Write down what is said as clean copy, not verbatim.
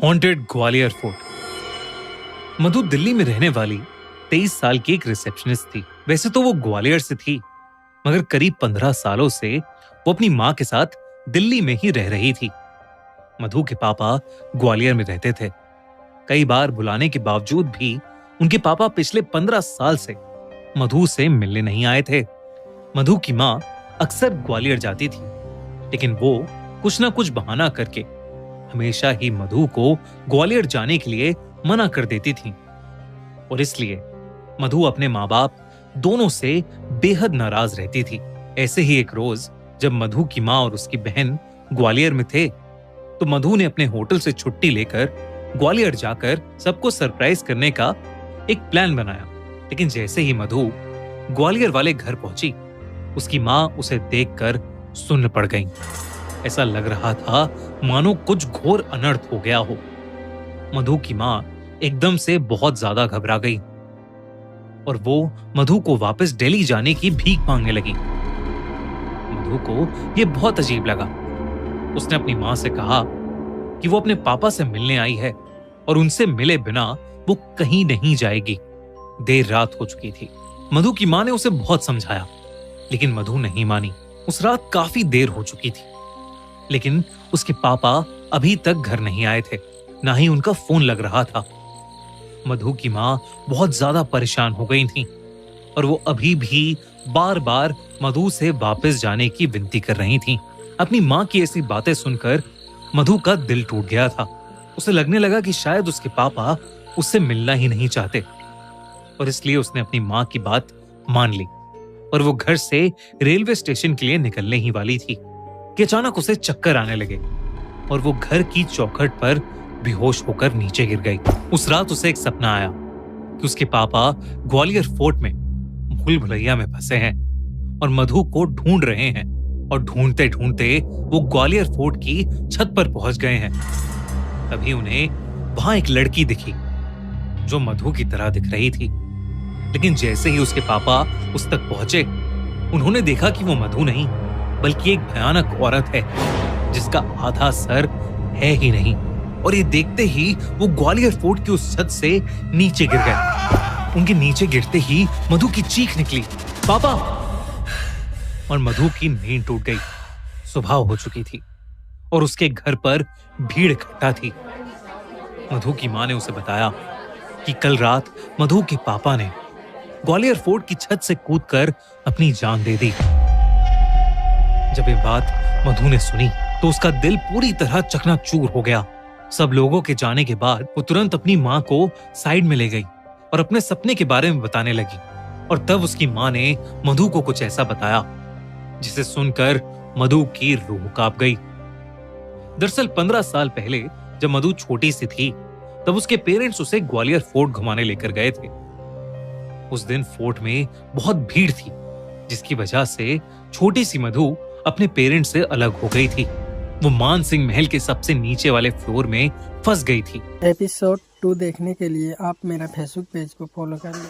Haunted Gwalior fort. Madhu Delhi में रहने वाली 23 साल की एक रिसेप्शनिस्ट थी। वैसे तो वो ग्वालियर से थी, मगर करीब 15 सालों से वो अपनी माँ के साथ दिल्ली में ही रह रही थी। मधु के पापा ग्वालियर में रहते थे। कई बार बुलाने के बावजूद भी उनके पापा पिछले 15 साल से मधु से मिलने नहीं आए थे। मधु की माँ अक्सर ग्वालियर जाती थी, लेकिन वो कुछ ना कुछ बहाना करके हमेशा ही मधु को ग्वालियर जाने के लिए मना कर देती थी। और इसलिए मधु अपने माँ बाप दोनों से बेहद नाराज रहती थी। ऐसे ही एक रोज जब मधु की माँ और उसकी बहन ग्वालियर में थे, तो मधु ने अपने होटल से छुट्टी लेकर ग्वालियर जाकर सबको सरप्राइज करने का एक प्लान बनाया। लेकिन जैसे ही मधु ग्वालियर वाले घर पहुंची, उसकी माँ उसे देखकर सुन्न पड़ गई। ऐसा लग रहा था मानो कुछ घोर अनर्थ हो गया हो। मधु की माँ एकदम से बहुत ज्यादा घबरा गई और वो मधु को वापस दिल्ली जाने की भीख मांगने लगी। मधु को यह बहुत अजीब लगा। उसने अपनी माँ से कहा कि वो अपने पापा से मिलने आई है और उनसे मिले बिना वो कहीं नहीं जाएगी। देर रात हो चुकी थी। मधु की माँ ने उसे बहुत समझाया, लेकिन मधु नहीं मानी। उस रात काफी देर हो चुकी थी, लेकिन उसके पापा अभी तक घर नहीं आए थे, ना ही उनका फोन लग रहा था। मधु की माँ बहुत ज्यादा परेशान हो गई थी और वो अभी भी बार बार मधु से वापस जाने की विनती कर रही थी। अपनी माँ की ऐसी बातें सुनकर मधु का दिल टूट गया था। उसे लगने लगा कि शायद उसके पापा उससे मिलना ही नहीं चाहते, और इसलिए उसने अपनी माँ की बात मान ली और वो घर से रेलवे स्टेशन के लिए निकलने ही वाली थी कि अचानक उसे चक्कर आने लगे और वो घर की चौखट पर बेहोश होकर नीचे गिर गई। उस रात उसे एक सपना आया कि उसके पापा ग्वालियर फोर्ट में भूल भुलैया में फंसे हैं और मधु को ढूंढ रहे हैं, और ढूंढते ढूंढते वो ग्वालियर फोर्ट की छत पर पहुंच गए हैं। तभी उन्हें वहां एक लड़की दिखी जो मधु की तरह दिख रही थी। लेकिन जैसे ही उसके पापा उस तक पहुंचे, उन्होंने देखा कि वो मधु नहीं बल्कि एक भयानक औरत है जिसका आधा सर है ही नहीं। और ये देखते ही वो ग्वालियर फोर्ट की उस छत से नीचे गिर गए। उनके नीचे गिरते ही मधु की चीख निकली, पापा! और मधु की नींद टूट गई। सुबह हो चुकी थी और उसके घर पर भीड़ इकट्ठा थी। मधु की माँ ने उसे बताया कि कल रात मधु के पापा ने ग्वालियर फोर्ट की छत से कूदकर अपनी जान दे दी। जब ये बात मधु ने सुनी तो उसका दिल पूरी तरह चकनाचूर हो गया। सब लोगों के जाने के बाद वो तुरंत अपनी माँ को साइड में ले गई और अपने सपने के बारे में बताने लगी। और तब उसकी माँ ने मधु को कुछ ऐसा बताया जिसे सुनकर मधु की रूह कांप गई। दरअसल 15 साल पहले जब मधु छोटी सी थी, तब उसके पेरेंट्स उसे ग्वालियर फोर्ट घुमाने लेकर गए थे। उस दिन फोर्ट में बहुत भीड़ थी, जिसकी वजह से छोटी सी मधु अपने पेरेंट्स से अलग हो गई थी। वो मान सिंह महल के सबसे नीचे वाले फ्लोर में फंस गई थी। एपिसोड 2 देखने के लिए आप मेरा फेसबुक पेज को फॉलो कर लें।